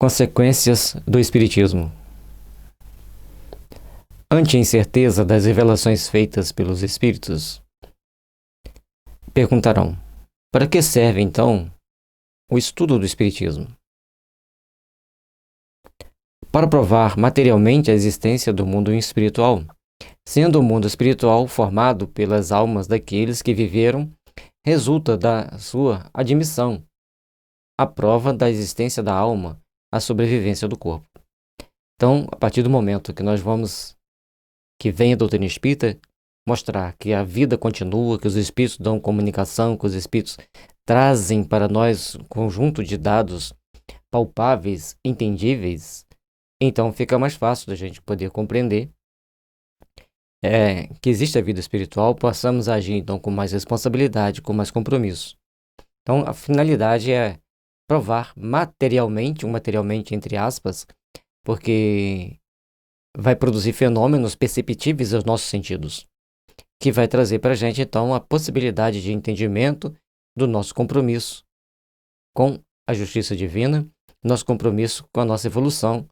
Consequências do Espiritismo. Ante a incerteza das revelações feitas pelos Espíritos, perguntarão: para que serve, então, o estudo do Espiritismo? Para provar materialmente a existência do mundo espiritual, sendo o mundo espiritual formado pelas almas daqueles que viveram, resulta da sua admissão a prova da existência da alma, a sobrevivência do corpo. Então, a partir do momento que vem a doutrina espírita, mostrar que a vida continua, que os espíritos dão comunicação, que os espíritos trazem para nós um conjunto de dados palpáveis, entendíveis, então fica mais fácil da gente poder compreender que existe a vida espiritual, possamos agir então com mais responsabilidade, com mais compromisso. Então, a finalidade é provar materialmente entre aspas, porque vai produzir fenômenos perceptíveis aos nossos sentidos, que vai trazer para a gente, então, a possibilidade de entendimento do nosso compromisso com a justiça divina, nosso compromisso com a nossa evolução,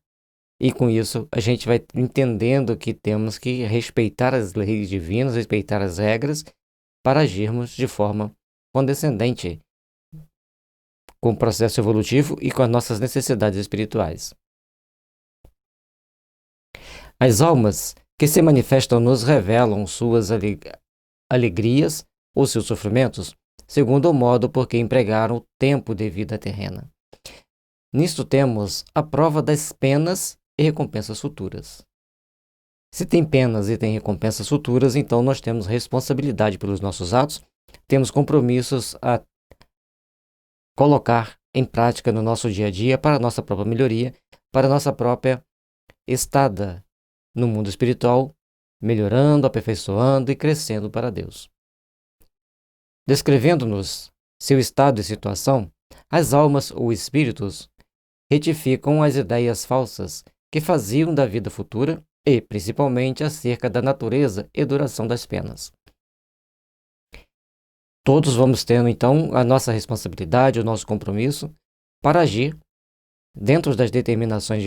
e com isso a gente vai entendendo que temos que respeitar as leis divinas, respeitar as regras, para agirmos de forma condescendente com o processo evolutivo e com as nossas necessidades espirituais. As almas que se manifestam nos revelam suas alegrias ou seus sofrimentos, segundo o modo por que empregaram o tempo de vida terrena. Nisto temos a prova das penas e recompensas futuras. Se tem penas e tem recompensas futuras, então nós temos responsabilidade pelos nossos atos, temos compromissos a colocar em prática no nosso dia a dia para a nossa própria melhoria, para a nossa própria estada no mundo espiritual, melhorando, aperfeiçoando e crescendo para Deus. Descrevendo-nos seu estado e situação, as almas ou espíritos retificam as ideias falsas que faziam da vida futura e, principalmente, acerca da natureza e duração das penas. Todos vamos tendo, então, a nossa responsabilidade, o nosso compromisso para agir dentro das determinações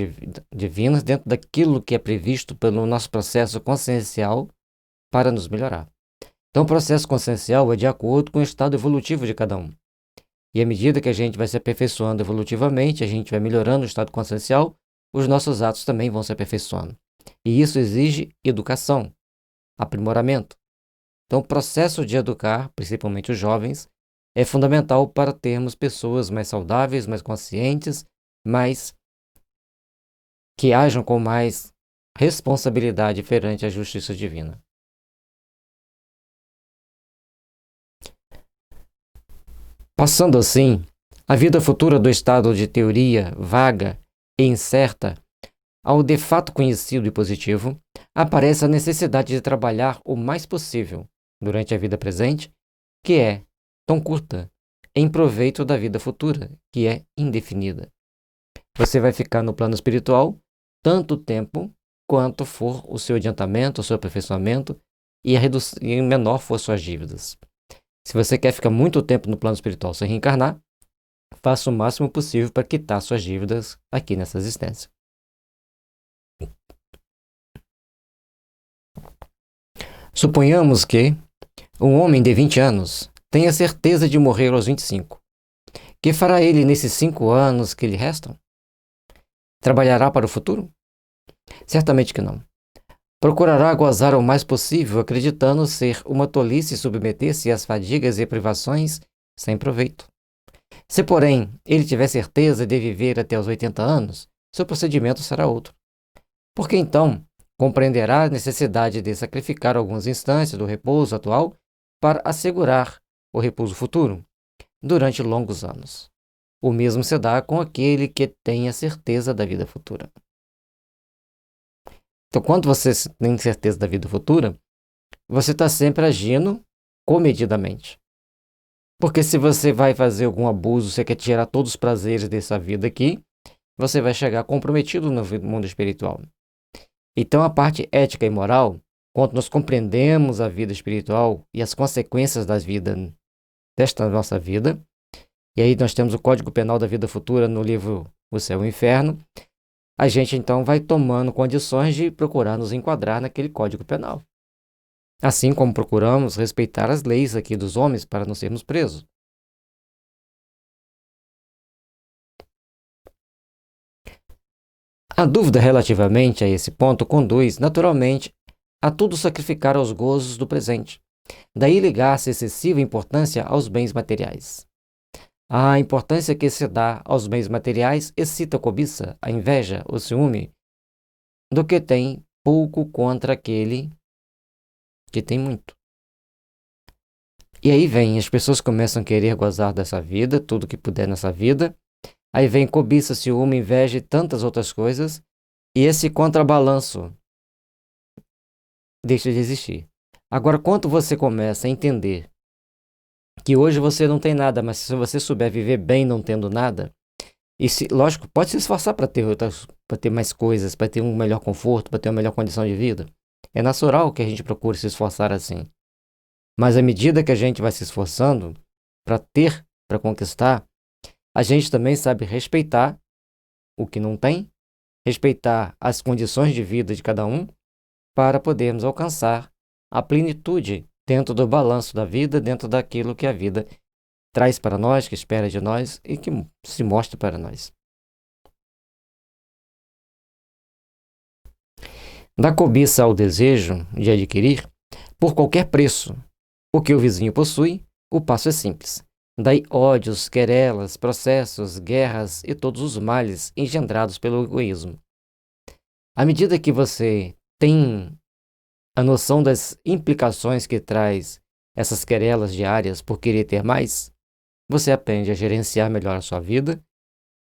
divinas, dentro daquilo que é previsto pelo nosso processo consciencial para nos melhorar. Então, o processo consciencial é de acordo com o estado evolutivo de cada um. E à medida que a gente vai se aperfeiçoando evolutivamente, a gente vai melhorando o estado consciencial, os nossos atos também vão se aperfeiçoando. E isso exige educação, aprimoramento. Então, o processo de educar, principalmente os jovens, é fundamental para termos pessoas mais saudáveis, mais conscientes, que ajam com mais responsabilidade perante a justiça divina. Passando assim, a vida futura do estado de teoria vaga e incerta ao de fato conhecido e positivo, aparece a necessidade de trabalhar o mais possível durante a vida presente, que é tão curta, em proveito da vida futura, que é indefinida. Você vai ficar no plano espiritual tanto tempo quanto for o seu adiantamento, o seu aperfeiçoamento e menor for suas dívidas. Se você quer ficar muito tempo no plano espiritual sem reencarnar, faça o máximo possível para quitar suas dívidas aqui nessa existência. Suponhamos que um homem de 20 anos tenha certeza de morrer aos 25. Que fará ele nesses 5 anos que lhe restam? Trabalhará para o futuro? Certamente que não. Procurará gozar o mais possível, acreditando ser uma tolice submeter-se às fadigas e privações sem proveito. Se, porém, ele tiver certeza de viver até os 80 anos, seu procedimento será outro. Porque então compreenderá a necessidade de sacrificar algumas instâncias do repouso atual para assegurar o repouso futuro durante longos anos. O mesmo se dá com aquele que tem a certeza da vida futura. Então, quando você tem certeza da vida futura, você está sempre agindo comedidamente. Porque se você vai fazer algum abuso, você quer tirar todos os prazeres dessa vida aqui, você vai chegar comprometido no mundo espiritual. Então, a parte ética e moral, quando nós compreendemos a vida espiritual e as consequências desta nossa vida, e aí nós temos o Código Penal da Vida Futura no livro o céu e o inferno, a gente então vai tomando condições de procurar nos enquadrar naquele Código Penal. Assim como procuramos respeitar as leis aqui dos homens para não sermos presos. A dúvida relativamente a esse ponto conduz, naturalmente, a tudo sacrificar aos gozos do presente. Daí ligar-se excessiva importância aos bens materiais. A importância que se dá aos bens materiais excita a cobiça, a inveja, o ciúme, do que tem pouco contra aquele que tem muito. E aí vem, as pessoas começam a querer gozar dessa vida, tudo que puder nessa vida. Aí vem cobiça, ciúme, inveja e tantas outras coisas. E esse contrabalanço deixa de existir. Agora, quando você começa a entender que hoje você não tem nada, mas se você souber viver bem não tendo nada, e lógico, pode se esforçar para ter mais coisas, para ter um melhor conforto, para ter uma melhor condição de vida. É natural que a gente procure se esforçar assim. Mas à medida que a gente vai se esforçando para ter, para conquistar, a gente também sabe respeitar o que não tem, respeitar as condições de vida de cada um, para podermos alcançar a plenitude dentro do balanço da vida, dentro daquilo que a vida traz para nós, que espera de nós e que se mostra para nós. Da cobiça ao desejo de adquirir, por qualquer preço, o que o vizinho possui, o passo é simples. Daí ódios, querelas, processos, guerras e todos os males engendrados pelo egoísmo. À medida que você tem a noção das implicações que traz essas querelas diárias por querer ter mais, você aprende a gerenciar melhor a sua vida,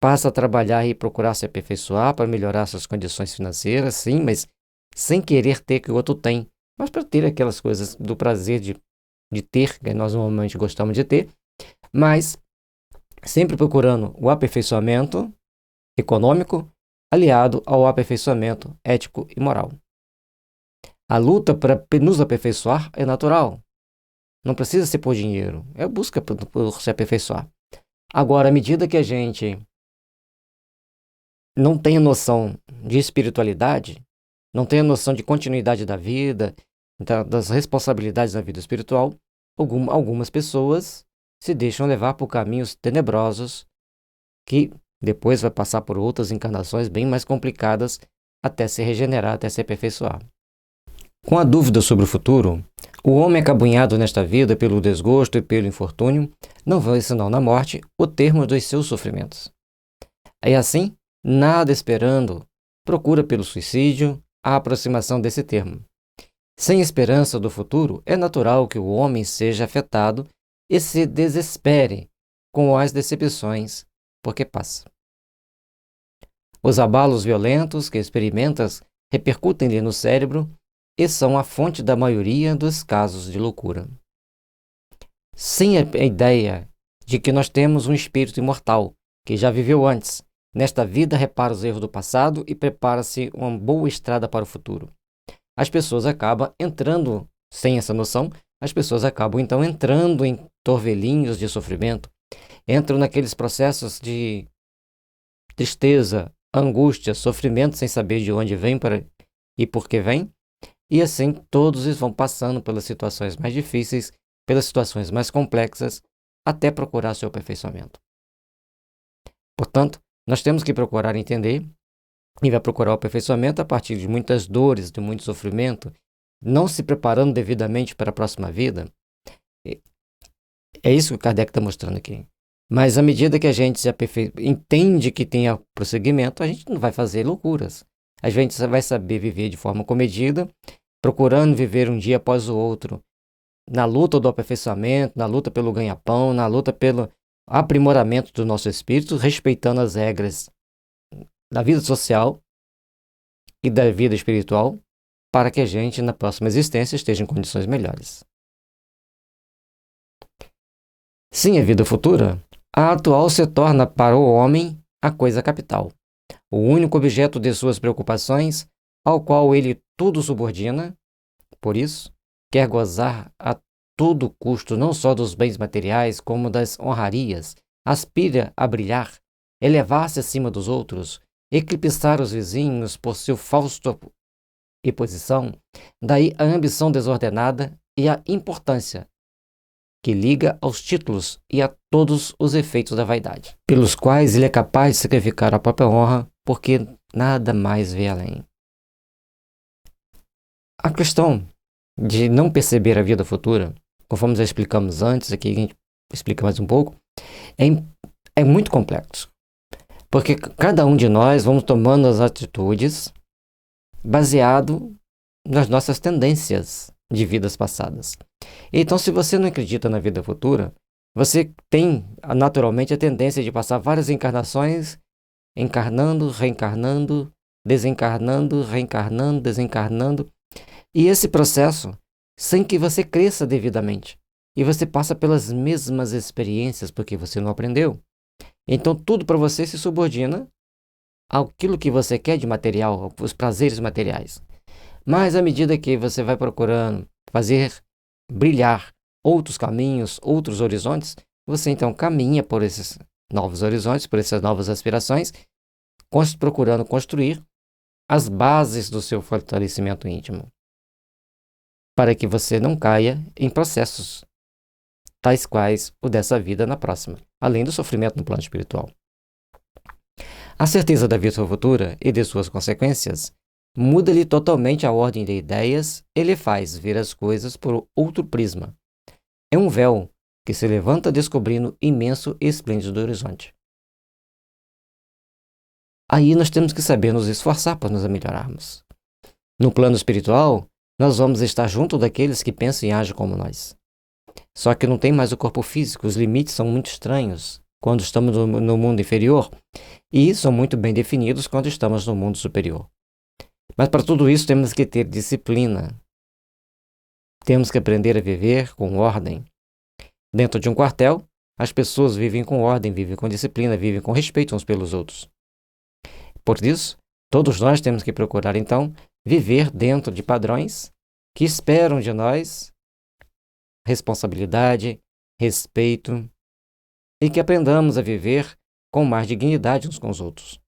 passa a trabalhar e procurar se aperfeiçoar para melhorar suas condições financeiras, sim, mas sem querer ter que o outro tem, mas para ter aquelas coisas do prazer de ter, que nós normalmente gostamos de ter, mas sempre procurando o aperfeiçoamento econômico aliado ao aperfeiçoamento ético e moral. A luta para nos aperfeiçoar é natural. Não precisa ser por dinheiro. É busca por se aperfeiçoar. Agora, à medida que a gente não tem noção de espiritualidade, não tem a noção de continuidade da vida, das responsabilidades da vida espiritual, algumas pessoas se deixam levar por caminhos tenebrosos que depois vai passar por outras encarnações bem mais complicadas até se regenerar, até se aperfeiçoar. Com a dúvida sobre o futuro, o homem acabunhado nesta vida pelo desgosto e pelo infortúnio não vê senão na morte o termo dos seus sofrimentos. Aí assim, nada esperando, procura pelo suicídio a aproximação desse termo. Sem esperança do futuro, é natural que o homem seja afetado e se desespere com as decepções porque passa. Os abalos violentos que experimentas repercutem-lhe no cérebro e são a fonte da maioria dos casos de loucura. Sem a ideia de que nós temos um espírito imortal, que já viveu antes, nesta vida repara os erros do passado e prepara-se uma boa estrada para o futuro. As pessoas acabam entrando, sem essa noção, as pessoas acabam então entrando em torvelinhos de sofrimento, entram naqueles processos de tristeza, angústia, sofrimento sem saber de onde vem e por que vem, e assim todos eles vão passando pelas situações mais difíceis, pelas situações mais complexas, até procurar seu aperfeiçoamento. Portanto, nós temos que procurar entender e vai procurar o aperfeiçoamento a partir de muitas dores, de muito sofrimento, não se preparando devidamente para a próxima vida. É isso que o Kardec está mostrando aqui. Mas à medida que a gente entende que tem prosseguimento, a gente não vai fazer loucuras. A gente vai saber viver de forma comedida, procurando viver um dia após o outro, na luta do aperfeiçoamento, na luta pelo ganha-pão, na luta pelo aprimoramento do nosso espírito, respeitando as regras da vida social e da vida espiritual, para que a gente, na próxima existência, esteja em condições melhores. Sim, a vida futura, a atual se torna para o homem a coisa capital, o único objeto de suas preocupações, ao qual ele tudo subordina. Por isso, quer gozar a todo custo não só dos bens materiais, como das honrarias, aspira a brilhar elevar-se acima dos outros, eclipsar os vizinhos por seu fausto e posição, daí a ambição desordenada e a importância que liga aos títulos e a todos os efeitos da vaidade, pelos quais ele é capaz de sacrificar a própria honra, porque nada mais vê além. A questão de não perceber a vida futura, conforme já explicamos antes, aqui a gente explica mais um pouco, é muito complexo. Porque cada um de nós vamos tomando as atitudes baseado nas nossas tendências de vidas passadas. Então, se você não acredita na vida futura, você tem naturalmente a tendência de passar várias encarnações, encarnando, reencarnando, desencarnando, reencarnando, desencarnando. E esse processo, sem que você cresça devidamente. E você passa pelas mesmas experiências porque você não aprendeu. Então, tudo para você se subordina àquilo que você quer de material, os prazeres materiais. Mas à medida que você vai procurando fazer brilhar outros caminhos, outros horizontes, você então caminha por esses novos horizontes, por essas novas aspirações, procurando construir as bases do seu fortalecimento íntimo, para que você não caia em processos tais quais o dessa vida na próxima, além do sofrimento no plano espiritual. A certeza da vida futura e de suas consequências muda-lhe totalmente a ordem de ideias e lhe faz ver as coisas por outro prisma. É um véu que se levanta descobrindo imenso e esplêndido horizonte. Aí nós temos que saber nos esforçar para nos melhorarmos. No plano espiritual, nós vamos estar junto daqueles que pensam e agem como nós. Só que não tem mais o corpo físico, os limites são muito estranhos quando estamos no mundo inferior e são muito bem definidos quando estamos no mundo superior. Mas para tudo isso temos que ter disciplina. Temos que aprender a viver com ordem. Dentro de um quartel, as pessoas vivem com ordem, vivem com disciplina, vivem com respeito uns pelos outros. Por isso, todos nós temos que procurar, então, viver dentro de padrões que esperam de nós responsabilidade, respeito e que aprendamos a viver com mais dignidade uns com os outros.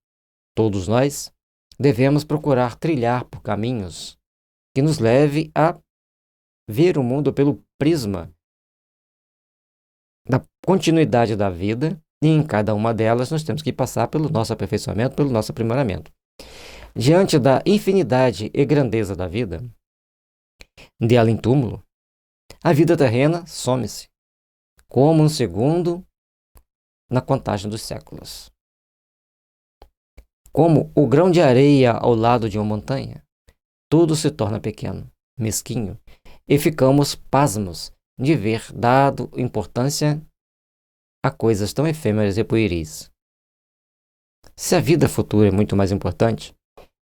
Todos nós devemos procurar trilhar por caminhos que nos leve a ver o mundo pelo prisma da continuidade da vida, e em cada uma delas nós temos que passar pelo nosso aperfeiçoamento, pelo nosso aprimoramento. Diante da infinidade e grandeza da vida, de além-túmulo, a vida terrena some-se, como um segundo na contagem dos séculos. Como o grão de areia ao lado de uma montanha, tudo se torna pequeno, mesquinho, e ficamos pasmos de ver dado importância a coisas tão efêmeras e pueris. Se a vida futura é muito mais importante,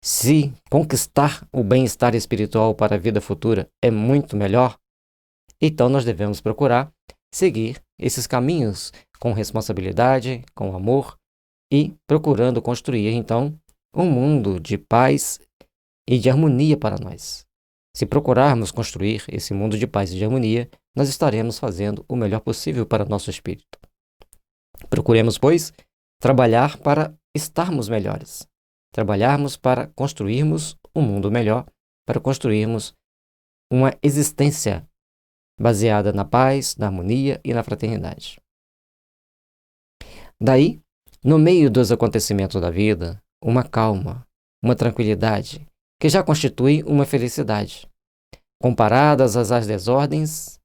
se conquistar o bem-estar espiritual para a vida futura é muito melhor, então nós devemos procurar seguir esses caminhos com responsabilidade, com amor e procurando construir, então, um mundo de paz e de harmonia para nós. Se procurarmos construir esse mundo de paz e de harmonia, nós estaremos fazendo o melhor possível para nosso espírito. Procuremos, pois, trabalhar para estarmos melhores. Trabalharmos para construirmos um mundo melhor, para construirmos uma existência baseada na paz, na harmonia e na fraternidade. Daí, no meio dos acontecimentos da vida, uma calma, uma tranquilidade, que já constitui uma felicidade, comparadas às desordens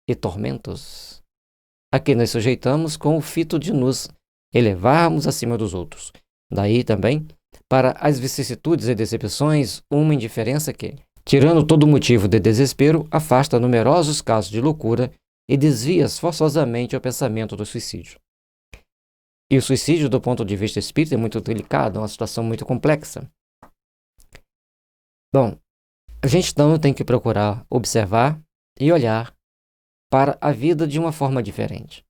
e tormentos a que nos sujeitamos com o fito de nos elevarmos acima dos outros. Daí também, para as vicissitudes e decepções, uma indiferença que, tirando todo motivo de desespero, afasta numerosos casos de loucura e desvia forçosamente o pensamento do suicídio. E o suicídio, do ponto de vista espírita, é muito delicado, é uma situação muito complexa. Bom, a gente então tem que procurar observar e olhar para a vida de uma forma diferente.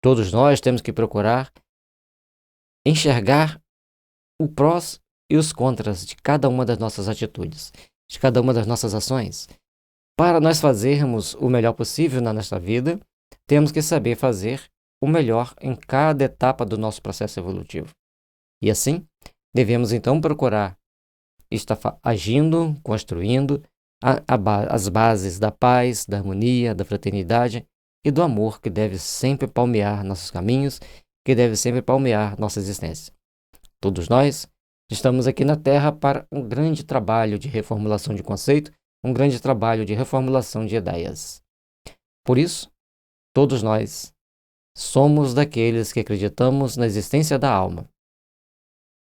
Todos nós temos que procurar enxergar o prós e os contras de cada uma das nossas atitudes, de cada uma das nossas ações. Para nós fazermos o melhor possível na nossa vida, temos que saber fazer o melhor em cada etapa do nosso processo evolutivo. E assim, devemos então procurar estar agindo, construindo as bases da paz, da harmonia, da fraternidade e do amor que deve sempre palmear nossos caminhos, que deve sempre palmear nossa existência. Todos nós estamos aqui na Terra para um grande trabalho de reformulação de conceito, um grande trabalho de reformulação de ideias. Por isso, todos nós somos daqueles que acreditamos na existência da alma.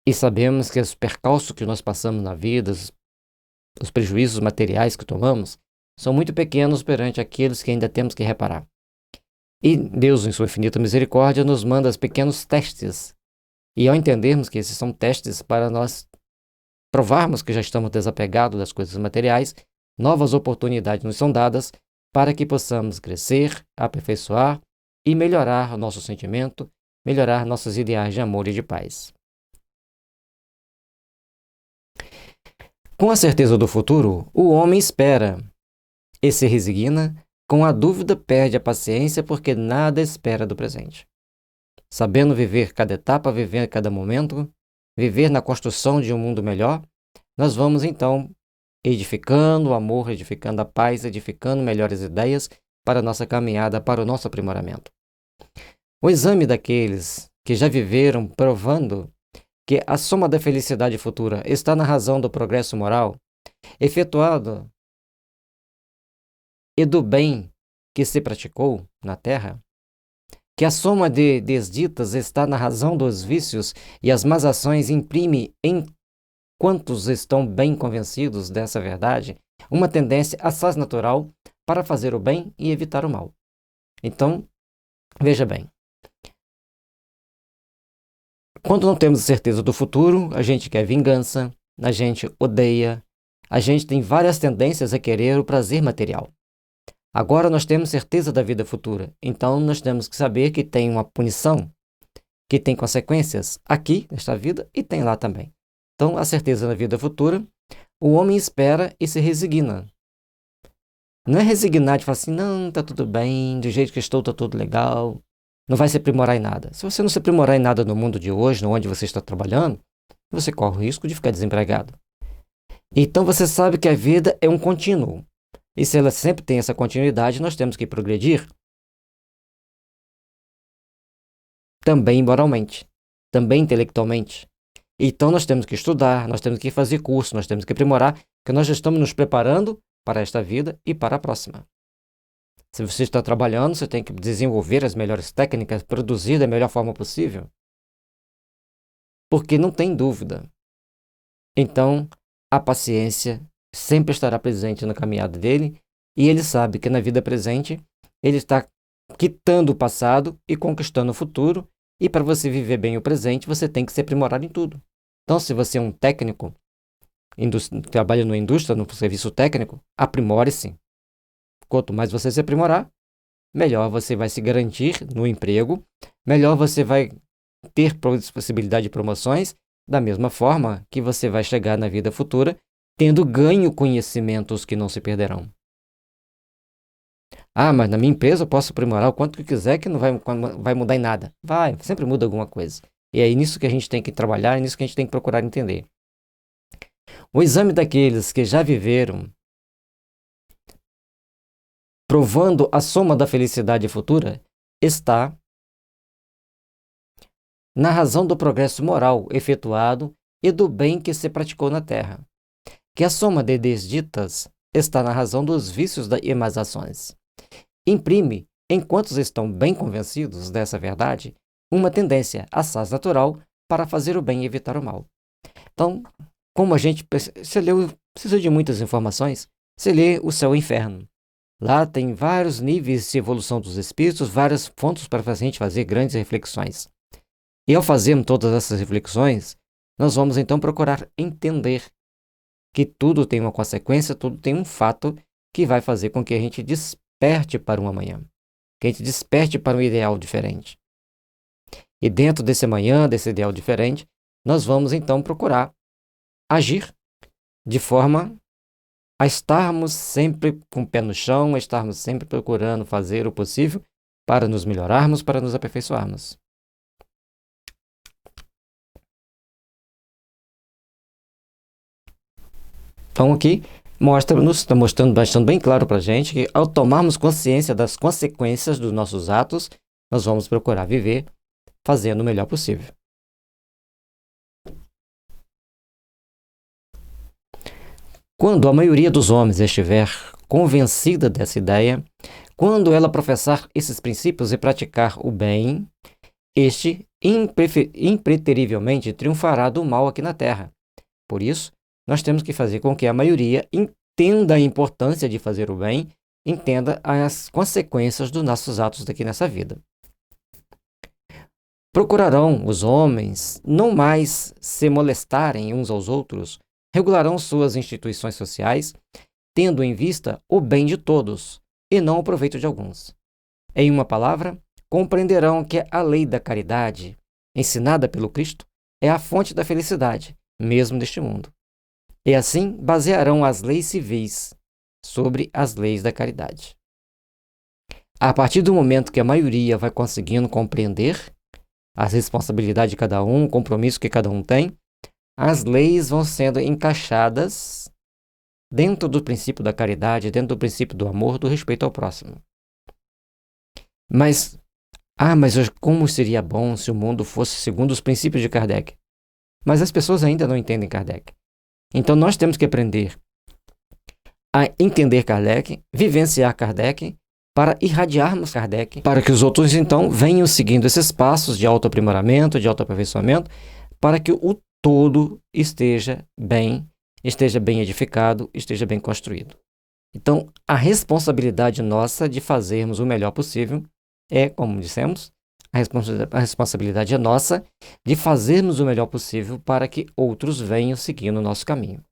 E sabemos que os percalços que nós passamos na vida, os prejuízos materiais que tomamos, são muito pequenos perante aqueles que ainda temos que reparar. E Deus, em sua infinita misericórdia, nos manda pequenos testes. E ao entendermos que esses são testes para nós provarmos que já estamos desapegados das coisas materiais, novas oportunidades nos são dadas para que possamos crescer, aperfeiçoar e melhorar o nosso sentimento, melhorar nossos ideais de amor e de paz. Com a certeza do futuro, o homem espera e se resigna, com a dúvida perde a paciência porque nada espera do presente. Sabendo viver cada etapa, viver cada momento, viver na construção de um mundo melhor, nós vamos então edificando o amor, edificando a paz, edificando melhores ideias para a nossa caminhada, para o nosso aprimoramento. O exame daqueles que já viveram provando que a soma da felicidade futura está na razão do progresso moral, efetuado e do bem que se praticou na Terra, que a soma de desditas está na razão dos vícios e as más ações imprime em quantos estão bem convencidos dessa verdade uma tendência assaz natural para fazer o bem e evitar o mal. Então, veja bem, quando não temos certeza do futuro, a gente quer vingança, a gente odeia, a gente tem várias tendências a querer o prazer material. Agora nós temos certeza da vida futura, então nós temos que saber que tem uma punição, que tem consequências aqui, nesta vida, e tem lá também. Então, a certeza da vida futura, o homem espera e se resigna. Não é resignar de falar assim, não, tá tudo bem, do jeito que estou, tá tudo legal, não vai se aprimorar em nada. Se você não se aprimorar em nada no mundo de hoje, onde você está trabalhando, você corre o risco de ficar desempregado. Então você sabe que a vida é um contínuo. E se ela sempre tem essa continuidade, nós temos que progredir também moralmente, também intelectualmente. Então nós temos que estudar, nós temos que fazer curso, nós temos que aprimorar, porque nós já estamos nos preparando para esta vida e para a próxima. Se você está trabalhando, você tem que desenvolver as melhores técnicas, produzir da melhor forma possível. Porque não tem dúvida. Então, a paciência sempre estará presente na caminhada dele e ele sabe que na vida presente ele está quitando o passado e conquistando o futuro, e para você viver bem o presente, você tem que se aprimorar em tudo. Então, se você é um técnico, trabalha numa indústria, no serviço técnico, aprimore-se. Quanto mais você se aprimorar, melhor você vai se garantir no emprego, melhor você vai ter possibilidade de promoções, da mesma forma que você vai chegar na vida futura tendo ganho conhecimentos que não se perderão. Ah, mas na minha empresa eu posso aprimorar o quanto que quiser que não vai mudar em nada. Vai, sempre muda alguma coisa. E é nisso que a gente tem que trabalhar, é nisso que a gente tem que procurar entender. O exame daqueles que já viveram provando a soma da felicidade futura está na razão do progresso moral efetuado e do bem que se praticou na Terra, que a soma de desditas está na razão dos vícios e más ações. Imprime, em quantos estão bem convencidos dessa verdade, uma tendência assaz natural para fazer o bem e evitar o mal. Então, como a gente precisa de muitas informações, você lê O Céu e o Inferno. Lá tem vários níveis de evolução dos espíritos, várias fontes para a gente fazer grandes reflexões. E ao fazermos todas essas reflexões, nós vamos então procurar entender que tudo tem uma consequência, tudo tem um fato que vai fazer com que a gente desperte para um amanhã, que a gente desperte para um ideal diferente. E dentro desse amanhã, desse ideal diferente, nós vamos então procurar agir de forma a estarmos sempre com o pé no chão, a estarmos sempre procurando fazer o possível para nos melhorarmos, para nos aperfeiçoarmos. Então aqui está mostrando bastante bem claro para a gente que ao tomarmos consciência das consequências dos nossos atos, nós vamos procurar viver fazendo o melhor possível. Quando a maioria dos homens estiver convencida dessa ideia, quando ela professar esses princípios e praticar o bem, este impreterivelmente triunfará do mal aqui na Terra. Por isso, nós temos que fazer com que a maioria entenda a importância de fazer o bem, entenda as consequências dos nossos atos aqui nessa vida. Procurarão os homens não mais se molestarem uns aos outros, regularão suas instituições sociais, tendo em vista o bem de todos, e não o proveito de alguns. Em uma palavra, compreenderão que a lei da caridade, ensinada pelo Cristo, é a fonte da felicidade, mesmo neste mundo. E assim basearão as leis civis sobre as leis da caridade. A partir do momento que a maioria vai conseguindo compreender as responsabilidades de cada um, o compromisso que cada um tem, as leis vão sendo encaixadas dentro do princípio da caridade, dentro do princípio do amor, do respeito ao próximo. Mas como seria bom se o mundo fosse segundo os princípios de Kardec? Mas as pessoas ainda não entendem Kardec. Então nós temos que aprender a entender Kardec, vivenciar Kardec, para irradiarmos Kardec, para que os outros então venham seguindo esses passos de autoaprimoramento, de autoaperfeiçoamento, para que o todo esteja bem edificado, esteja bem construído. Então, a responsabilidade nossa de fazermos o melhor possível é, como dissemos, a responsabilidade é nossa de fazermos o melhor possível para que outros venham seguindo o nosso caminho.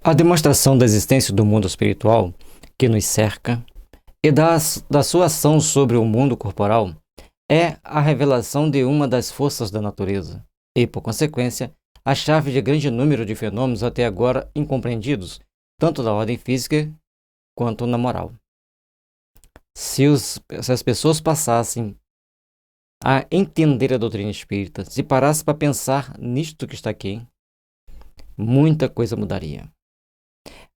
A demonstração da existência do mundo espiritual que nos cerca e da sua ação sobre o mundo corporal é a revelação de uma das forças da natureza e, por consequência, a chave de grande número de fenômenos até agora incompreendidos, tanto na ordem física quanto na moral. Se as pessoas passassem a entender a doutrina espírita, se parassem para pensar nisto que está aqui, muita coisa mudaria.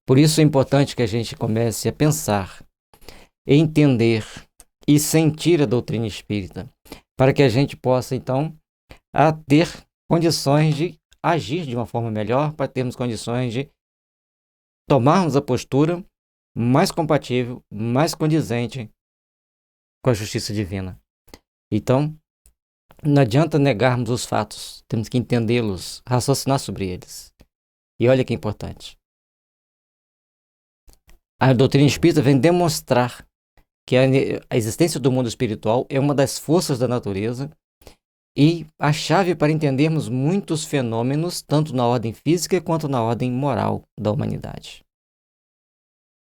Por isso é importante que a gente comece a pensar, entender e sentir a doutrina espírita, para que a gente possa, então, ter condições de agir de uma forma melhor, para termos condições de tomarmos a postura mais compatível, mais condizente com a justiça divina. Então, não adianta negarmos os fatos, temos que entendê-los, raciocinar sobre eles. E olha que importante. A doutrina espírita vem demonstrar que a existência do mundo espiritual é uma das forças da natureza e a chave para entendermos muitos fenômenos, tanto na ordem física quanto na ordem moral da humanidade.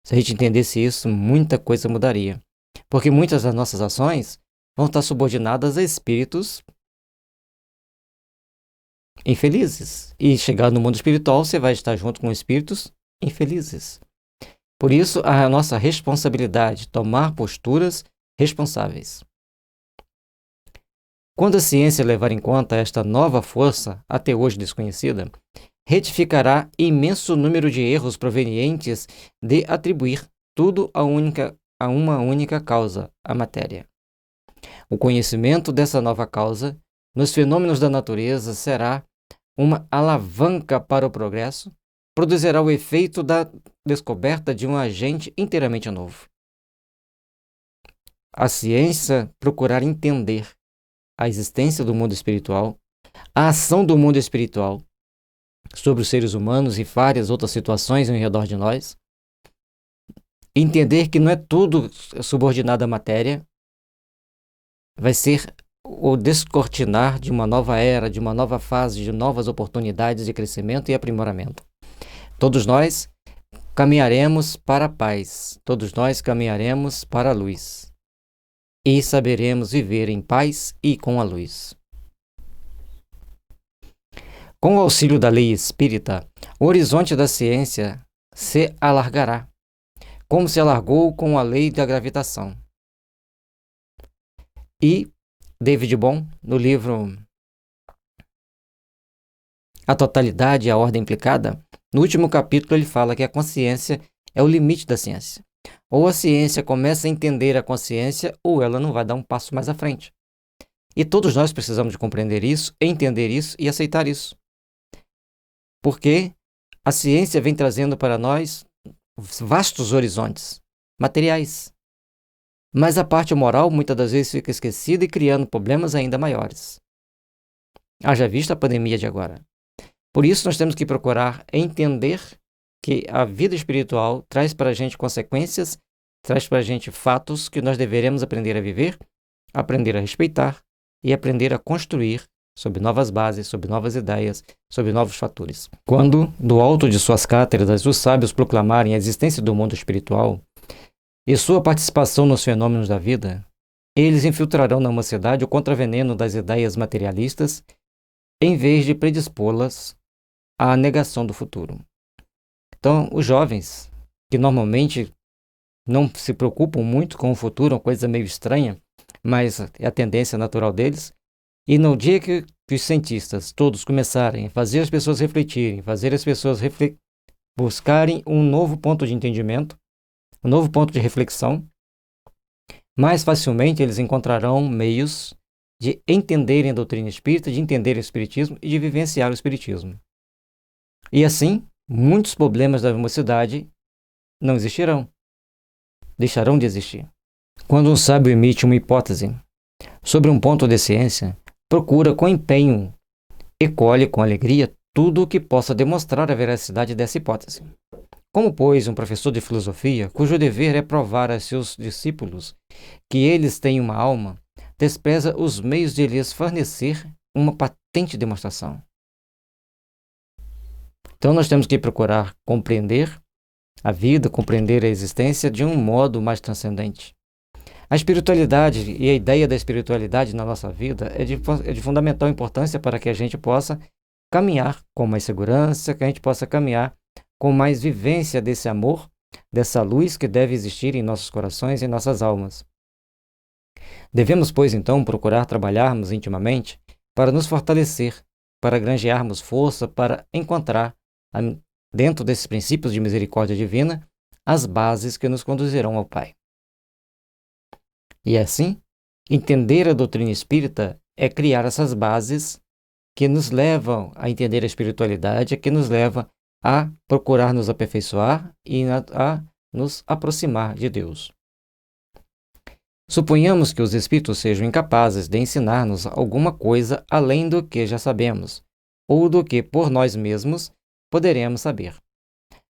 Se a gente entendesse isso, muita coisa mudaria. Porque muitas das nossas ações vão estar subordinadas a espíritos infelizes. E chegar no mundo espiritual, você vai estar junto com espíritos infelizes. Por isso, a nossa responsabilidade, tomar posturas responsáveis. Quando a ciência levar em conta esta nova força, até hoje desconhecida, retificará imenso número de erros provenientes de atribuir tudo a uma única causa, a matéria. O conhecimento dessa nova causa, nos fenômenos da natureza, será uma alavanca para o progresso, produzirá o efeito da descoberta de um agente inteiramente novo. A ciência procurar entender a existência do mundo espiritual, a ação do mundo espiritual sobre os seres humanos e várias outras situações ao redor de nós, entender que não é tudo subordinado à matéria, vai ser o descortinar de uma nova era, de uma nova fase, de novas oportunidades de crescimento e aprimoramento. Todos nós caminharemos para a paz, todos nós caminharemos para a luz e saberemos viver em paz e com a luz. Com o auxílio da lei espírita, o horizonte da ciência se alargará, como se alargou com a lei da gravitação. E David Bohm, no livro A Totalidade e a Ordem Implicada, no último capítulo ele fala que a consciência é o limite da ciência. Ou a ciência começa a entender a consciência, ou ela não vai dar um passo mais à frente. E todos nós precisamos de compreender isso, entender isso e aceitar isso. Porque a ciência vem trazendo para nós vastos horizontes materiais. Mas a parte moral muitas das vezes fica esquecida e criando problemas ainda maiores. Haja vista a pandemia de agora. Por isso nós temos que procurar entender que a vida espiritual traz para a gente consequências, traz para a gente fatos que nós deveremos aprender a viver, aprender a respeitar e aprender a construir sob novas bases, sob novas ideias, sob novos fatores. Quando, do alto de suas cátedras, os sábios proclamarem a existência do mundo espiritual e sua participação nos fenômenos da vida, eles infiltrarão na mocidade o contraveneno das ideias materialistas, em vez de predispô-las à negação do futuro. Então, os jovens, que normalmente não se preocupam muito com o futuro, uma coisa meio estranha, mas é a tendência natural deles, e no dia que os cientistas todos começarem a fazer as pessoas refletirem, fazer as pessoas buscarem um novo ponto de entendimento, um novo ponto de reflexão, mais facilmente eles encontrarão meios de entenderem a doutrina espírita, de entenderem o espiritismo e de vivenciar o espiritismo. E assim, muitos problemas da mocidade não existirão, deixarão de existir. Quando um sábio emite uma hipótese sobre um ponto de ciência, procura com empenho e colhe com alegria tudo o que possa demonstrar a veracidade dessa hipótese. Como, pois, um professor de filosofia, cujo dever é provar a seus discípulos que eles têm uma alma, despreza os meios de lhes fornecer uma patente demonstração. Então nós temos que procurar compreender a vida, compreender a existência de um modo mais transcendente. A espiritualidade e a ideia da espiritualidade na nossa vida é de fundamental importância para que a gente possa caminhar com mais segurança, que a gente possa caminhar com mais vivência desse amor, dessa luz que deve existir em nossos corações e em nossas almas. Devemos, pois, então, procurar trabalharmos intimamente para nos fortalecer, para granjearmos força, para encontrar, dentro desses princípios de misericórdia divina, as bases que nos conduzirão ao Pai. E assim, entender a doutrina espírita é criar essas bases que nos levam a entender a espiritualidade, que nos leva a procurar nos aperfeiçoar e a nos aproximar de Deus. Suponhamos que os espíritos sejam incapazes de ensinar-nos alguma coisa além do que já sabemos, ou do que por nós mesmos poderemos saber.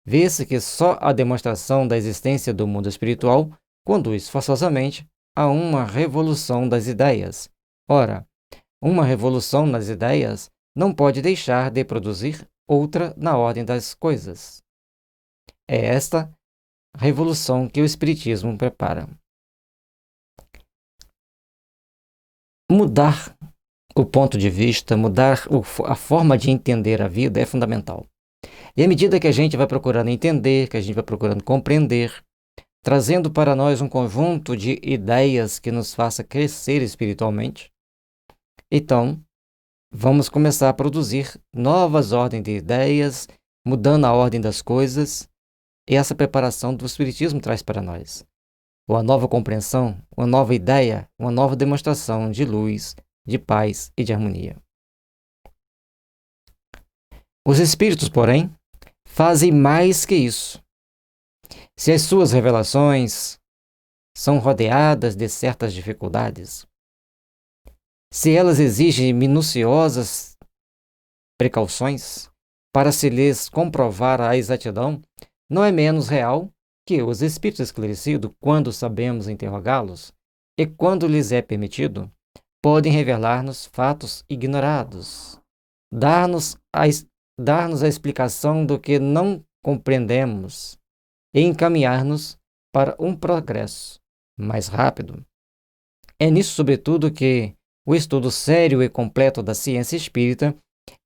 Vê-se que só a demonstração da existência do mundo espiritual conduz forçosamente a uma revolução das ideias. Ora, uma revolução nas ideias não pode deixar de produzir outra na ordem das coisas. É esta revolução que o Espiritismo prepara. Mudar o ponto de vista, mudar a forma de entender a vida é fundamental. E à medida que a gente vai procurando entender, que a gente vai procurando compreender, trazendo para nós um conjunto de ideias que nos faça crescer espiritualmente, então vamos começar a produzir novas ordens de ideias, mudando a ordem das coisas, e essa preparação do Espiritismo traz para nós uma nova compreensão, uma nova ideia, uma nova demonstração de luz, de paz e de harmonia. Os Espíritos, porém, fazem mais que isso. Se as suas revelações são rodeadas de certas dificuldades, se elas exigem minuciosas precauções para se lhes comprovar a exatidão, não é menos real que os espíritos esclarecidos, quando sabemos interrogá-los e quando lhes é permitido, podem revelar-nos fatos ignorados, dar-nos a explicação do que não compreendemos e encaminhar-nos para um progresso mais rápido. É nisso, sobretudo, que o estudo sério e completo da ciência espírita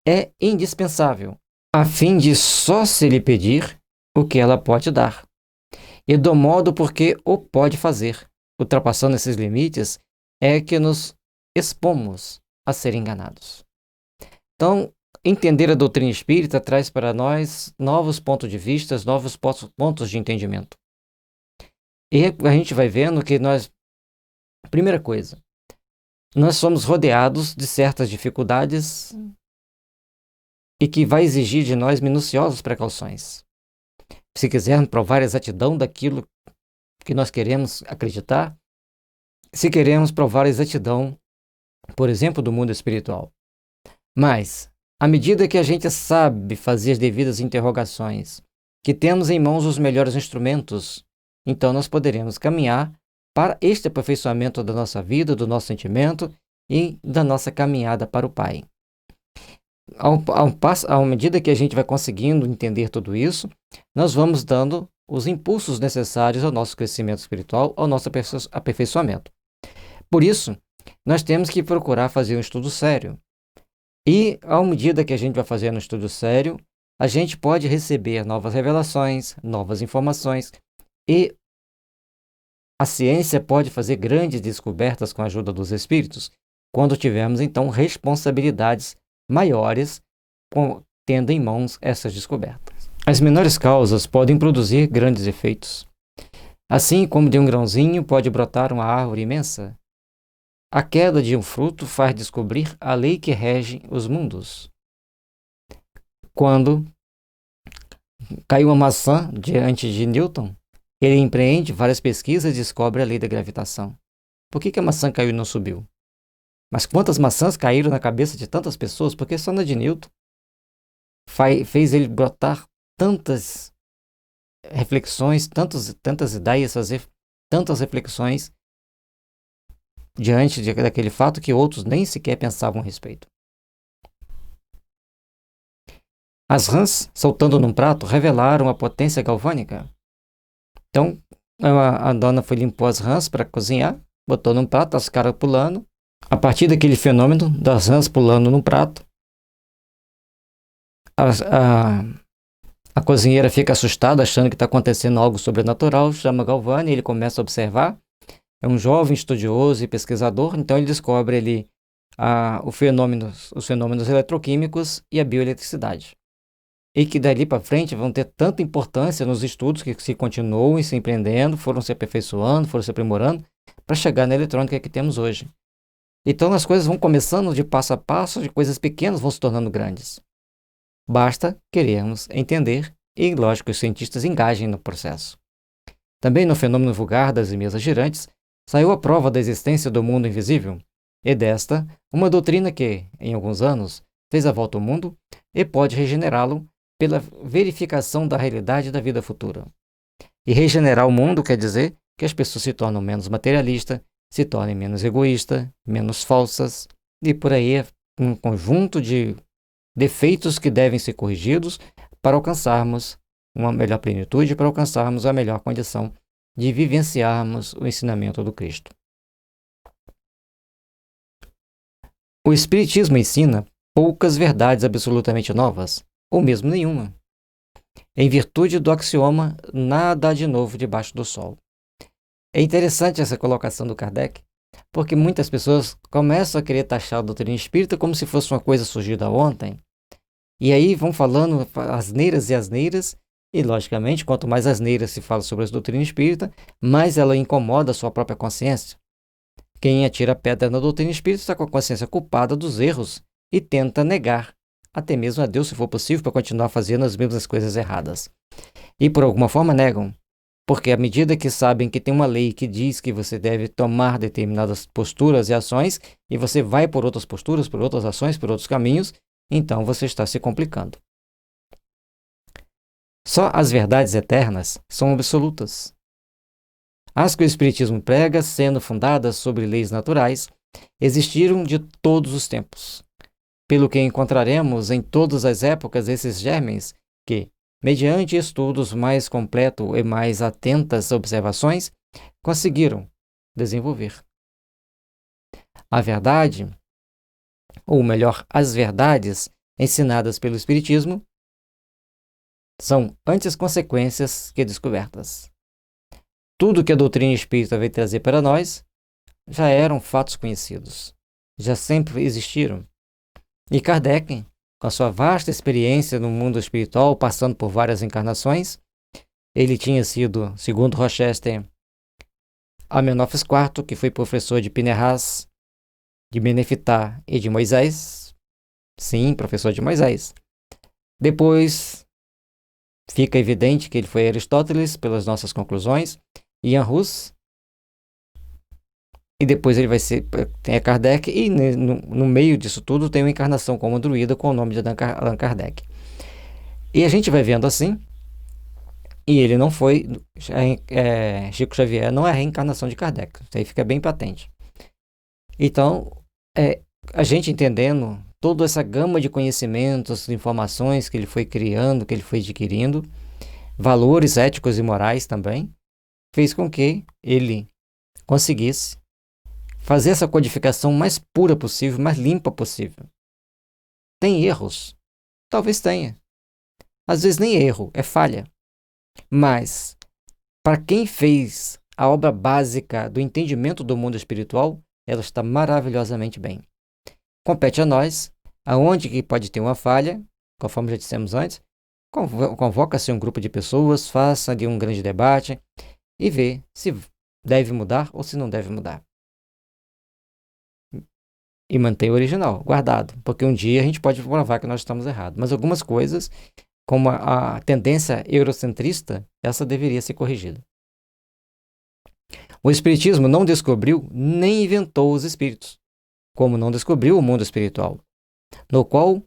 é indispensável, a fim de só se lhe pedir o que ela pode dar, e do modo porque o pode fazer, ultrapassando esses limites é que nos expomos a ser enganados. Então, entender a doutrina espírita traz para nós novos pontos de vista, novos pontos de entendimento. E a gente vai vendo que primeira coisa, nós somos rodeados de certas dificuldades e que vai exigir de nós minuciosas precauções. Se quisermos provar a exatidão daquilo que nós queremos acreditar, se queremos provar a exatidão, por exemplo, do mundo espiritual. Mas, à medida que a gente sabe fazer as devidas interrogações, que temos em mãos os melhores instrumentos, então nós poderemos caminhar para este aperfeiçoamento da nossa vida, do nosso sentimento e da nossa caminhada para o Pai. À medida que a gente vai conseguindo entender tudo isso, nós vamos dando os impulsos necessários ao nosso crescimento espiritual, ao nosso aperfeiçoamento. Por isso, nós temos que procurar fazer um estudo sério. E, à medida que a gente vai fazendo um estudo sério, a gente pode receber novas revelações, novas informações, e a ciência pode fazer grandes descobertas com a ajuda dos espíritos, quando tivermos, então, responsabilidades maiores, tendo em mãos essas descobertas. As menores causas podem produzir grandes efeitos. Assim como de um grãozinho pode brotar uma árvore imensa, a queda de um fruto faz descobrir a lei que rege os mundos. Quando caiu uma maçã diante de Newton, ele empreende várias pesquisas e descobre a lei da gravitação. Por que a maçã caiu e não subiu? Mas quantas maçãs caíram na cabeça de tantas pessoas? Porque só na de Newton fez ele brotar tantas reflexões, tantas ideias, fazer tantas reflexões diante daquele fato que outros nem sequer pensavam a respeito. As rãs, soltando num prato, revelaram a potência galvânica. Então, a dona limpou as rãs para cozinhar, botou num prato, as caras pulando. A partir daquele fenômeno das rãs pulando no prato, a cozinheira fica assustada, achando que está acontecendo algo sobrenatural, chama Galvani, ele começa a observar. É um jovem estudioso e pesquisador, então ele descobre os fenômenos eletroquímicos e a bioeletricidade. E que dali para frente vão ter tanta importância nos estudos que se continuam e se empreendendo, foram se aperfeiçoando, foram se aprimorando, para chegar na eletrônica que temos hoje. Então as coisas vão começando de passo a passo, de coisas pequenas vão se tornando grandes. Basta querermos entender e, lógico, os cientistas engajem no processo. Também no fenômeno vulgar das mesas girantes, saiu a prova da existência do mundo invisível, e desta, uma doutrina que, em alguns anos, fez a volta ao mundo e pode regenerá-lo pela verificação da realidade da vida futura. E regenerar o mundo quer dizer que as pessoas se tornam menos materialistas, se tornem menos egoístas, menos falsas, e por aí é um conjunto de defeitos que devem ser corrigidos para alcançarmos uma melhor plenitude, para alcançarmos a melhor condição de vivenciarmos o ensinamento do Cristo. O Espiritismo ensina poucas verdades absolutamente novas, ou mesmo nenhuma. Em virtude do axioma, nada há de novo debaixo do sol. É interessante essa colocação do Kardec, porque muitas pessoas começam a querer taxar a doutrina espírita como se fosse uma coisa surgida ontem, e aí vão falando asneiras e asneiras, e logicamente, quanto mais asneiras se fala sobre a doutrina espírita, mais ela incomoda a sua própria consciência. Quem atira pedra na doutrina espírita está com a consciência culpada dos erros e tenta negar, até mesmo a Deus, se for possível, para continuar fazendo as mesmas coisas erradas. E por alguma forma negam, porque à medida que sabem que tem uma lei que diz que você deve tomar determinadas posturas e ações, e você vai por outras posturas, por outras ações, por outros caminhos, então você está se complicando. Só as verdades eternas são absolutas. As que o Espiritismo prega, sendo fundadas sobre leis naturais, existiram de todos os tempos, pelo que encontraremos em todas as épocas esses germens que, mediante estudos mais completos e mais atentas observações, conseguiram desenvolver. A verdade, ou melhor, as verdades ensinadas pelo Espiritismo, são antes consequências que descobertas. Tudo que a doutrina espírita veio trazer para nós já eram fatos conhecidos, já sempre existiram. E Kardec, com a sua vasta experiência no mundo espiritual, passando por várias encarnações, ele tinha sido, segundo Rochester, Amenófis IV, que foi professor de Pinehas, de Benefitá e de Moisés. Sim, professor de Moisés. Depois fica evidente que ele foi Aristóteles, pelas nossas conclusões, Ian Hus, e depois ele vai ser, tem a Kardec, e no meio disso tudo tem uma encarnação como druida com o nome de Allan Kardec. E a gente vai vendo assim, e ele não foi, Chico Xavier não é a reencarnação de Kardec, isso aí fica bem patente. Então, a gente entendendo toda essa gama de conhecimentos, informações que ele foi criando, que ele foi adquirindo, valores éticos e morais também, fez com que ele conseguisse fazer essa codificação mais pura possível, mais limpa possível. Tem erros? Talvez tenha. Às vezes nem erro, é falha. Mas, para quem fez a obra básica do entendimento do mundo espiritual, ela está maravilhosamente bem. Compete a nós, aonde que pode ter uma falha, conforme já dissemos antes, convoca-se um grupo de pessoas, faça ali um grande debate e vê se deve mudar ou se não deve mudar. E mantém o original, guardado, porque um dia a gente pode provar que nós estamos errados. Mas algumas coisas, como a tendência eurocentrista, essa deveria ser corrigida. O Espiritismo não descobriu nem inventou os espíritos, como não descobriu o mundo espiritual, no qual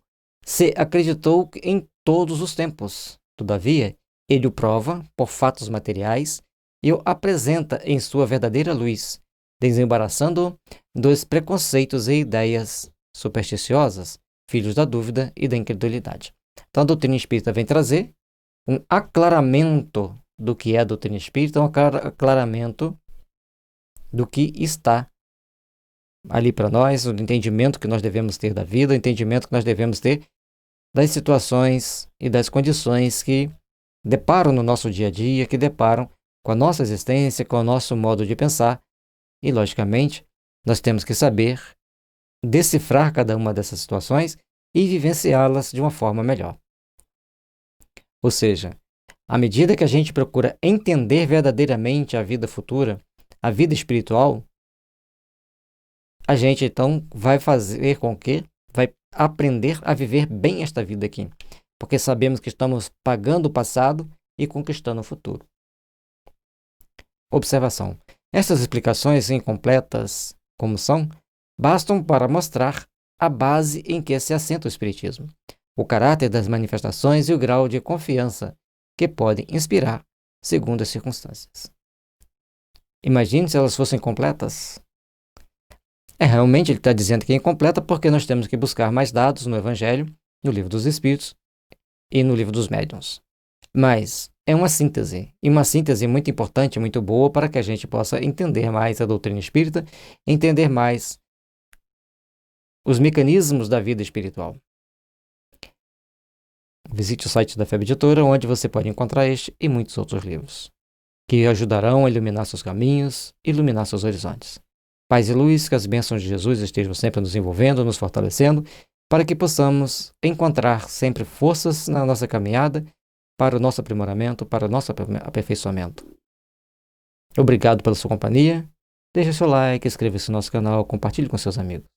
se acreditou em todos os tempos. Todavia, ele o prova por fatos materiais e o apresenta em sua verdadeira luz, desembaraçando dos preconceitos e ideias supersticiosas, filhos da dúvida e da incredulidade. Então, a doutrina espírita vem trazer um aclaramento do que é a doutrina espírita, um aclaramento do que está ali para nós, o entendimento que nós devemos ter da vida, o entendimento que nós devemos ter das situações e das condições que deparam no nosso dia a dia, que deparam com a nossa existência, com o nosso modo de pensar. E, logicamente, nós temos que saber decifrar cada uma dessas situações e vivenciá-las de uma forma melhor. Ou seja, à medida que a gente procura entender verdadeiramente a vida futura, a vida espiritual, a gente então vai fazer com que, vai aprender a viver bem esta vida aqui, porque sabemos que estamos pagando o passado e conquistando o futuro. Observação. Essas explicações incompletas, como são, bastam para mostrar a base em que se assenta o Espiritismo, o caráter das manifestações e o grau de confiança que podem inspirar segundo as circunstâncias. Imagine se elas fossem completas. Realmente ele está dizendo que é incompleta porque nós temos que buscar mais dados no Evangelho, no Livro dos Espíritos e no Livro dos Médiuns. Mas é uma síntese, e uma síntese muito importante, muito boa, para que a gente possa entender mais a doutrina espírita, entender mais os mecanismos da vida espiritual. Visite o site da FEB Editora, onde você pode encontrar este e muitos outros livros, que ajudarão a iluminar seus caminhos, iluminar seus horizontes. Paz e luz, que as bênçãos de Jesus estejam sempre nos envolvendo, nos fortalecendo, para que possamos encontrar sempre forças na nossa caminhada, para o nosso aprimoramento, para o nosso aperfeiçoamento. Obrigado pela sua companhia. Deixe seu like, inscreva-se no nosso canal, compartilhe com seus amigos.